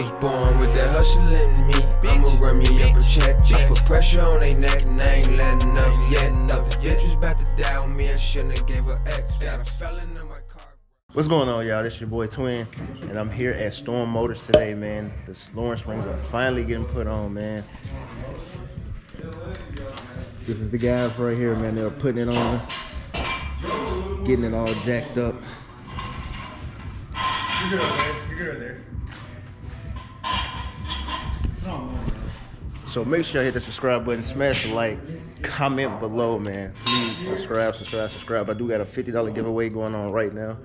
was born with that hustle in me. I'ma run me up a check. I put pressure on they neck and I ain't letting up yet. Thought this bitch was about to die on me. I shouldn't have gave her X. Got a felon in my car. What's going on, y'all? This your boy Twin, and I'm here at Storm Motors today, man. The Lawrence Springs are finally getting put on, man. This is the guys right here, man. They were putting it on, getting it all jacked up. You're good over there. You're good over there. So make sure you hit the subscribe button, smash the like, comment below, man. Please subscribe. I do got a $50 giveaway going on right now.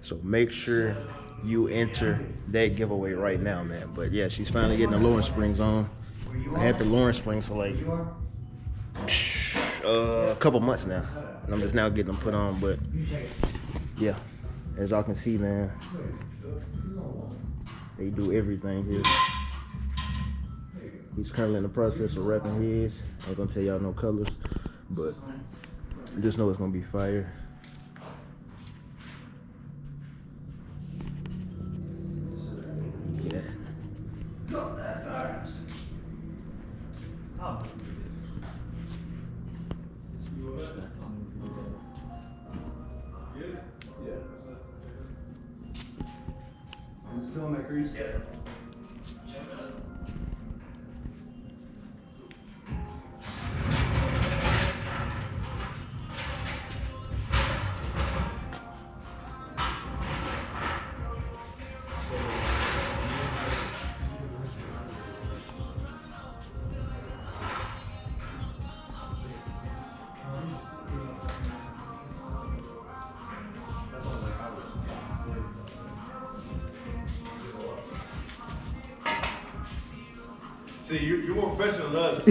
So make sure you enter that giveaway right now, man. But yeah, she's finally getting the Lawrence Springs on. I had the Lawrence Springs for like a couple months now, and I'm just now getting them put on. But yeah, as y'all can see, man, they do everything here. He's currently in the process of wrapping his. I ain't gonna tell y'all no colors, but just know it's gonna be fire. Yeah. Is it still in that crease? Yeah. See, you're more professional than us.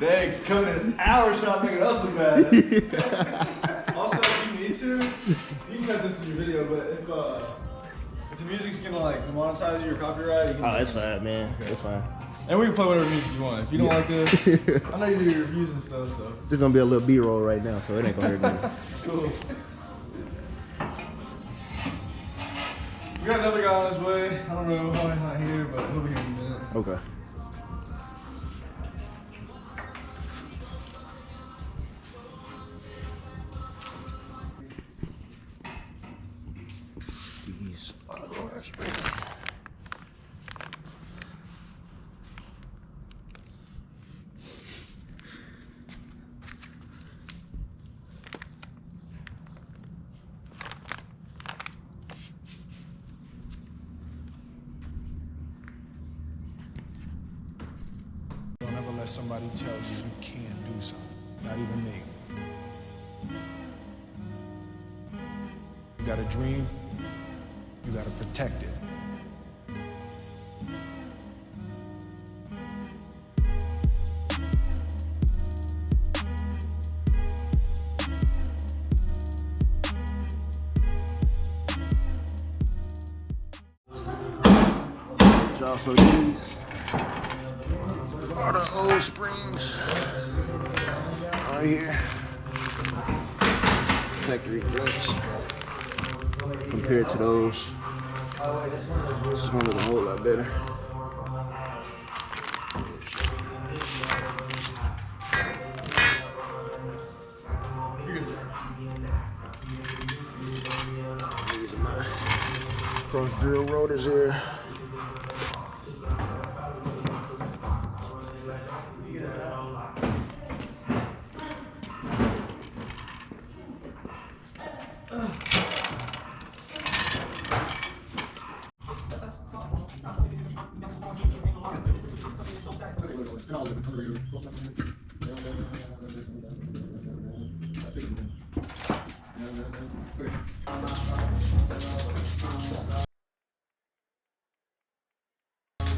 Dang, coming in an hour shot making us look bad. Also, if you need to, you can cut this in your video, but if the music's gonna like demonetize you or copyright, you can Oh, that's fine, man. That's fine. And we can play whatever music you want. If you don't like this, I know you do your reviews and stuff, so. This is gonna be a little B-roll right now, so it ain't gonna hurt me. Cool. We got another guy on his way. I don't know how he's not here, but he'll be here in a minute. Okay. These are the Lawrence Springs. Don't ever let somebody tell you you can't do something. Not even me. You got a dream, you gotta protect it. Y'all, so these are the old springs right here. Factory drinks. Compared to those, this one looks a whole lot better. These are my cross drill rotors here.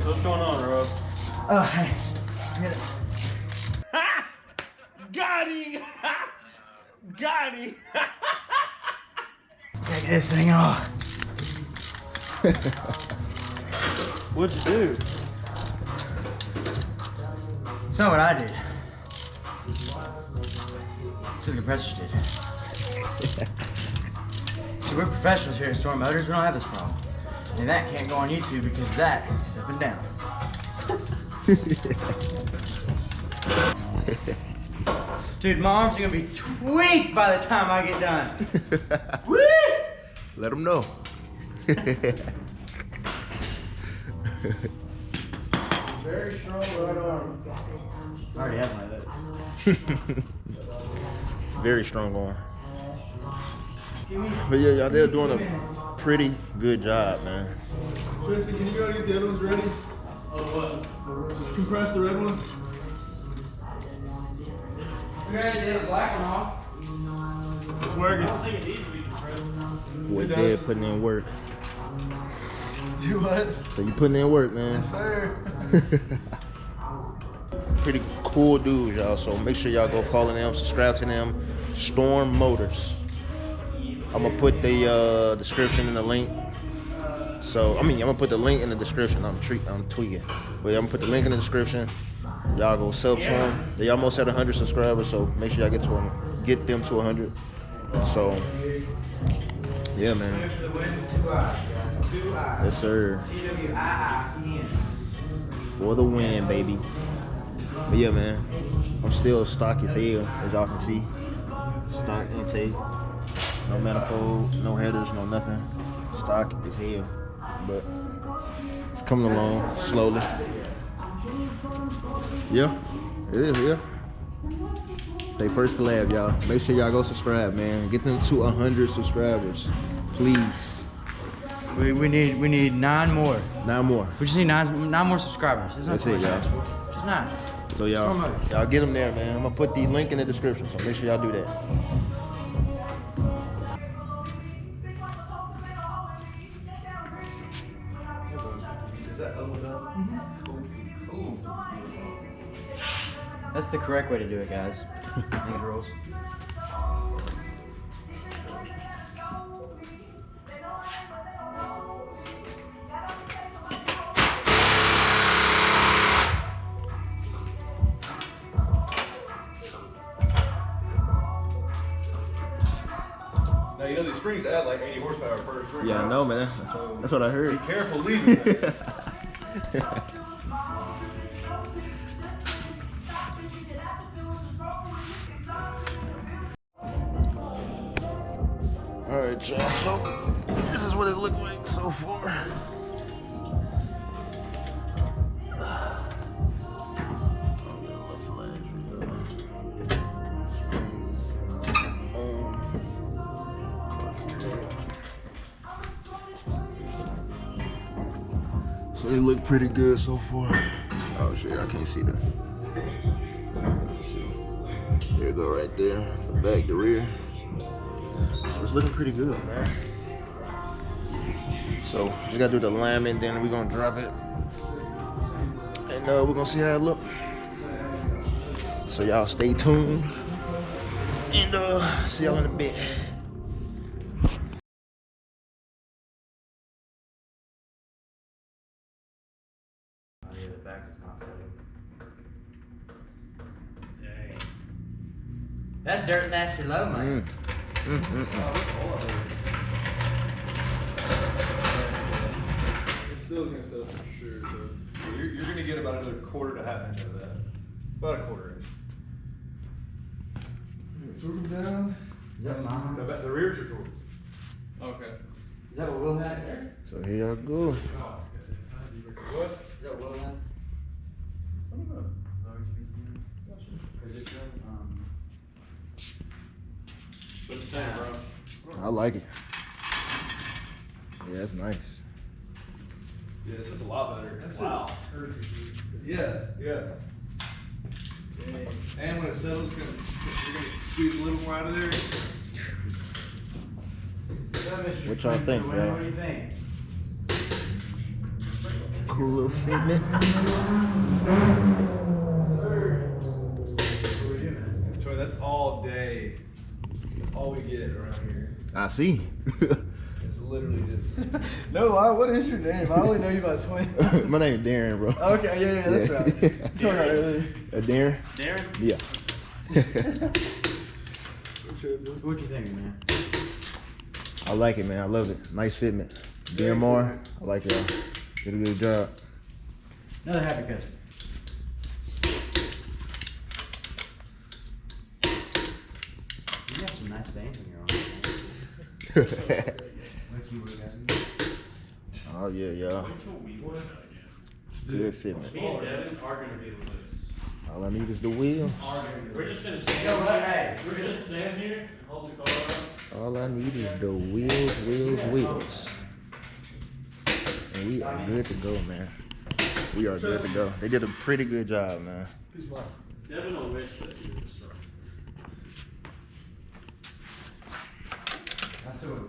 What's going on, Rob? Oh, hey. Got him! Got him! Take this thing off. What'd you do? It's not what I did. It's what the compressors did. See, we're professionals here at Storm Motors. We don't have this problem. And that can't go on YouTube because that is up and down. Dude, my arms are gonna be tweaked by the time I get done. Woo! Let them know. Very strong right arm. I already have my legs. Very strong arm. But yeah, y'all, they're doing a pretty good job, man. Tristan, can you go get the other ones ready? Compress the red one. We gotta do the black one off. It's working. Boy, Dad putting in work. Do what? So you putting in work, man. Sir. Pretty cool dudes, y'all. So make sure y'all go follow them, subscribe to them. Storm Motors. I'm gonna put the description in the link. So I'm gonna put the link in the description. I'm tweaking, but I'm gonna put the link in the description. Y'all go sub to them. They almost at 100 subscribers, so make sure y'all get them to 100. So yeah, man. Yes, sir. For the win, baby. But yeah, man, I'm still stock as hell, as y'all can see. Stock intake, no manifold, no headers, no nothing. Stock as hell, but it's coming along slowly. Yeah, it is, yeah. Stay first collab, y'all. Make sure y'all go subscribe, man. Get them to 100 subscribers, please. We need 9 more. 9 more. We just need nine more subscribers. That's it, y'all. Just 9. So y'all get them there, man. I'm gonna put the link in the description, so make sure y'all do that. That's the correct way to do it, guys. And girls. Now you know these springs add like 80 horsepower per spring. Yeah, I know, man. That's what I heard. Be careful leaving that. All right, y'all. So this is what it looked like so far. So they look pretty good so far. Oh shit, I can't see that. Let's see. There you go, right there. The back, the rear. So it's looking pretty good, man. So just gotta do the alignment, then we're gonna drop it, and we're gonna see how it look. So y'all stay tuned, and see y'all in a bit. That's dirt nasty low, man. It's still gonna sell for sure. So you're gonna get about another quarter to half inch of that. About a quarter inch. Torque them down. Is that mine? The rears are torqued. Okay. Is that what Will had there? So here y'all go. What? Is that what Will had? I don't know. Is it good? But it's tight, bro. I like it. Yeah, that's nice. Yeah, it's just a lot better. Wow. Yeah, yeah. And when it settles, you're gonna squeeze a little more out of there. What y'all think, What y'all? do you think? Cool little fitment. Troy, that's all day. That's all we get around here. I see. It's literally just. No, what is your name? I only know you by 20. My name is Darren, bro. Okay, yeah, that's right. You told me that earlier. Darren? Darren? Yeah. What you think, man? I like it, man. I love it. Nice fitment. BMR, I like y'all. Did a good job. Another happy customer. You have some nice veins on your arm. What you were guys. Oh yeah, y'all. Good fit, man. Me and Devin are gonna be loose. All I need is the wheels. We're just gonna stand. Hey, We're gonna stand here and hold the car up. All I need is the wheels. And we are good to go, man. We are good to go. They did a pretty good job, man. Devin will wish that he was strong. That's so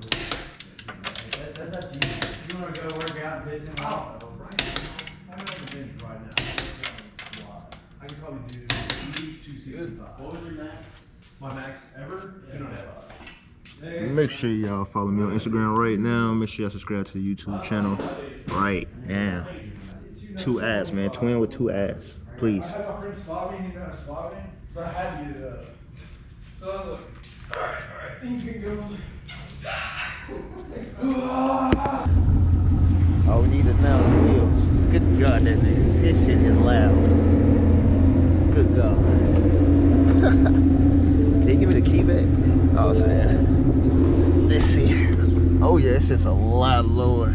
that's up to you. If you want to go work out and piss him off. I'm on the bench right now. I can probably do at least 265. What was your max? My max ever? 295. Make sure y'all follow me on Instagram right now. Make sure y'all subscribe to the YouTube channel right now. 2 ads, man. Twin with 2 ads. Please. I had my friend spot me, he knows how to spot me, so I had to get it up. So I was like, alright, I think you can go. All we need is now the wheels. Good God, that nigga. This shit is loud. Good God. They give me the key back? Oh, man. Let's see. Oh, yeah, this shit's a lot lower.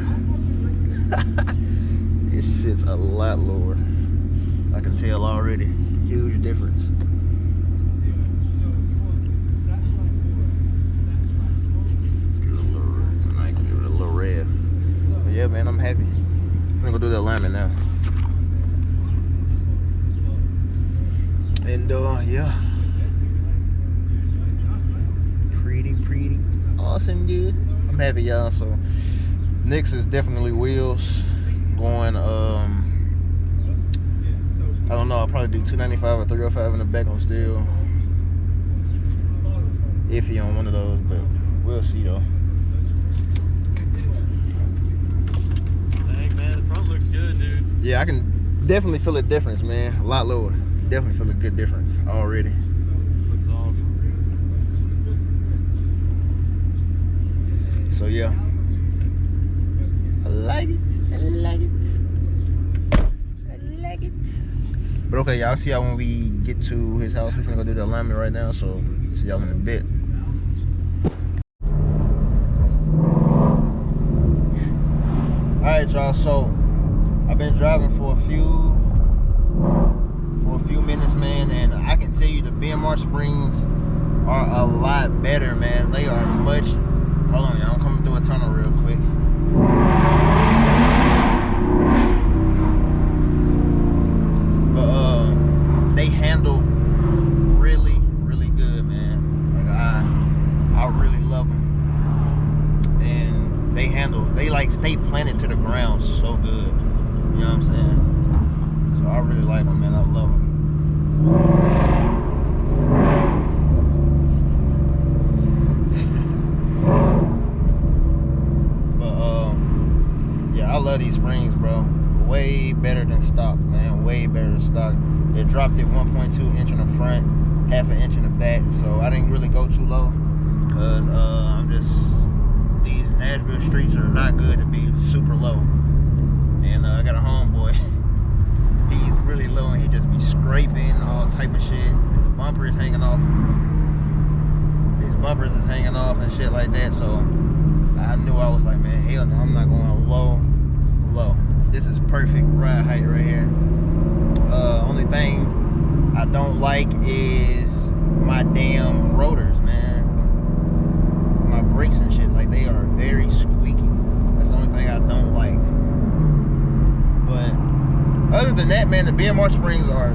This shit's a lot lower. I can tell already. Huge difference. Let's give it a little, I can give it a little rev. But yeah, man, I'm happy. I'm gonna go do the alignment now. And yeah. Pretty awesome, dude. I'm happy, y'all. So next is definitely wheels. Going I don't know, I'll probably do 295 or 305 in the back. I'm still iffy on one of those, but we'll see though. Dang, man, the front looks good, dude. Yeah, I can definitely feel a difference, man. A lot lower. Definitely feel a good difference already. Looks awesome. So yeah, I like it. I like it. I like it. But okay, y'all see y'all when we get to his house. We're gonna go do the alignment right now. So see y'all in a bit. All right, y'all. So I've been driving for a few minutes, man, and I can tell you the BMR springs are a lot better, man. They are much. Hold on, y'all. I'm coming through a tunnel real quick. But they handle really good, man. Like I really love them, and they like stay planted to the ground so good. You know what I'm saying? So I really like them, man. I love them. But yeah, I love these springs, bro. Way better than stock, man. Way better than stock. They dropped it 1.2 inch in the front, half an inch in the back. So I didn't really go too low, cause these Nashville streets are not good to be super low. And I got a homeboy. He's really low and he just be scraping all type of shit. His bumper is hanging off. His bumpers is hanging off and shit like that. So I knew, I was like, man, hell no, I'm not going low. This is perfect ride height right here. Only thing I don't like is my damn rotors, man. My brakes and shit, like, they are very squeaky. That's the only thing I don't like. But other than that, man, the BMR springs are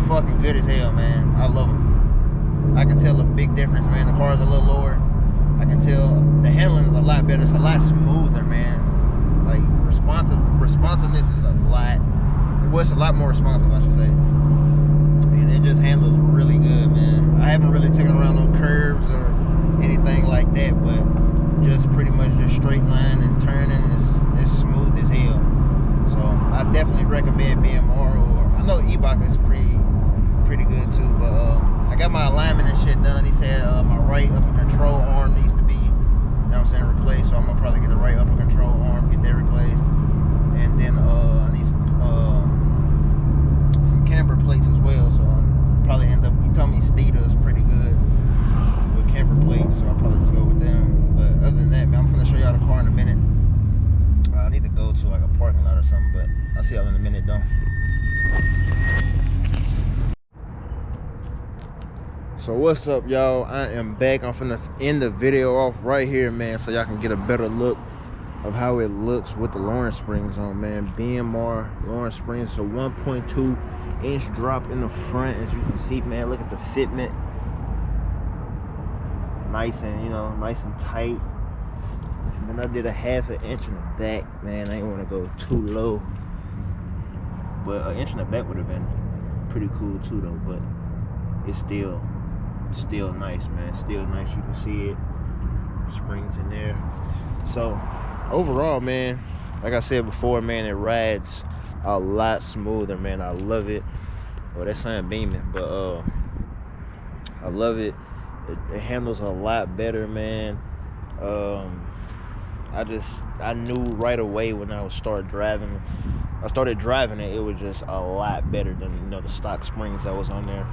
fucking good as hell, man. I love them. I can tell a big difference, man. The car's a little lower. I can tell the handling is a lot better. It's a lot smoother, man. Like, responsiveness is a lot. Well, it's a lot more responsive, I should say. And it just handles really good, man. I haven't really taken around no curves or anything like that, but just pretty much just straight line and turning. It's smooth as hell. So I definitely recommend BMR, or I know Eibach is pretty good too. But I got my alignment and shit done. He said my right upper control arm needs to be know what I'm saying, replaced. So I'm gonna probably get the right upper control arm, get that replaced. And then I need some camber plates as well. So I'll probably end up, he told me Steeda is pretty good with camber plates, so I'll probably just go with them. But other than that, man, I'm gonna show y'all the car in a minute. I need to go to like a parking lot or something, but I'll see y'all in a minute though. So what's up, y'all? I am back. I'm finna end the video off right here, man, so y'all can get a better look of how it looks with the Lawrence Springs on, man. BMR Lawrence Springs. So 1.2 inch drop in the front, as you can see, man. Look at the fitment. Nice and, you know, nice and tight. And then I did a 1/2 inch in the back, man. I didn't want to go too low, but an inch in the back would have been pretty cool too, though. But it's still nice, man. Still nice. You can see it. Springs in there. So overall, man, like I said before, man, it rides a lot smoother, man. I love it. Well, that sun beaming, but I love it. It handles a lot better, man. I knew right away when I started driving it, it was just a lot better than, you know, the stock springs that was on there.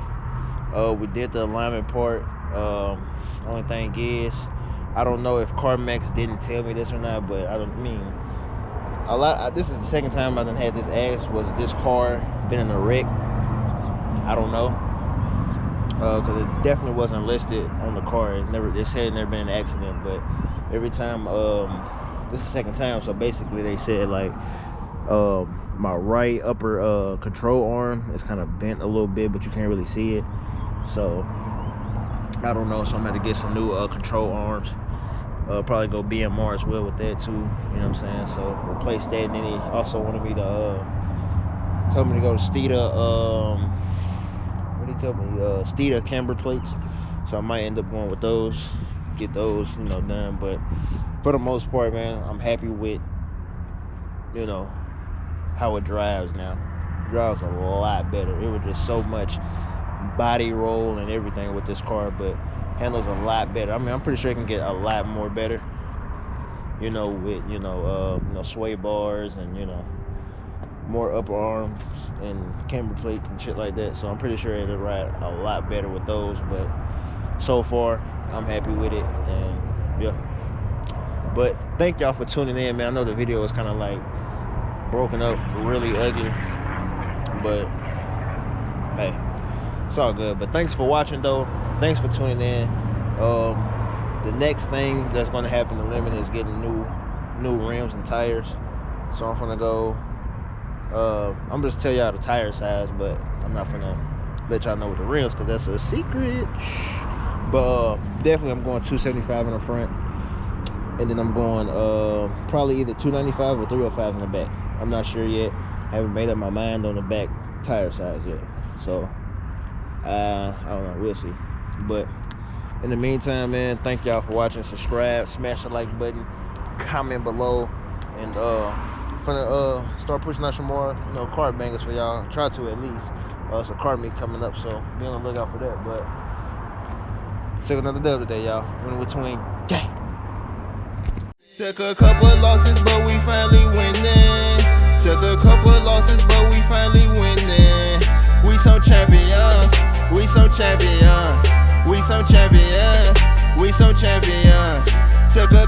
We did the alignment part. Only thing is, I don't know if CarMax didn't tell me this or not, but this is the second time I done had this asked, was this car been in a wreck? I don't know, because it definitely wasn't listed on the car. It said it never been an accident, but every time, this is the second time, so basically they said like my right upper control arm is kind of bent a little bit, but you can't really see it. So I don't know, so I'm gonna have to get some new control arms. Probably go BMR as well with that too, you know what I'm saying? So replace that. And then he also wanted me to told me to go to Steeda, what did he tell me? Steeda camber plates. So I might end up going with those, get those, you know, done. But for the most part, man, I'm happy with, you know, how it drives now. It drives a lot better. It was just so much body roll and everything with this car, but handles a lot better. I mean, I'm pretty sure it can get a lot more better, you know, with, you know, sway bars and, you know, more upper arms and camber plates and shit like that. So I'm pretty sure it'll ride a lot better with those. But so far, I'm happy with it, and yeah. But thank y'all for tuning in, man. I know the video was kind of like broken up, really ugly, but hey, it's all good. But thanks for watching, though. Thanks for tuning in. The next thing that's going to happen to Lemon is getting new rims and tires. So I'm gonna go. I'm just tell y'all the tire size, but I'm not gonna let y'all know with the rims because that's a secret. But definitely I'm going 275 in the front, and then I'm going probably either 295 or 305 in the back. I'm not sure yet. I haven't made up my mind on the back tire size yet, so I don't know, we'll see. But in the meantime, man, thank y'all for watching. Subscribe, smash the like button, comment below, and finna start pushing out some more, you know, car bangers for y'all. Try to at least. It's a car meet coming up, so be on the lookout for that. But take another dub today, y'all. Winning between gang. Took a couple losses, but we finally winning. Took a couple losses, but we finally winning. We some champions. We some champions. We some champions. We some champions. Took a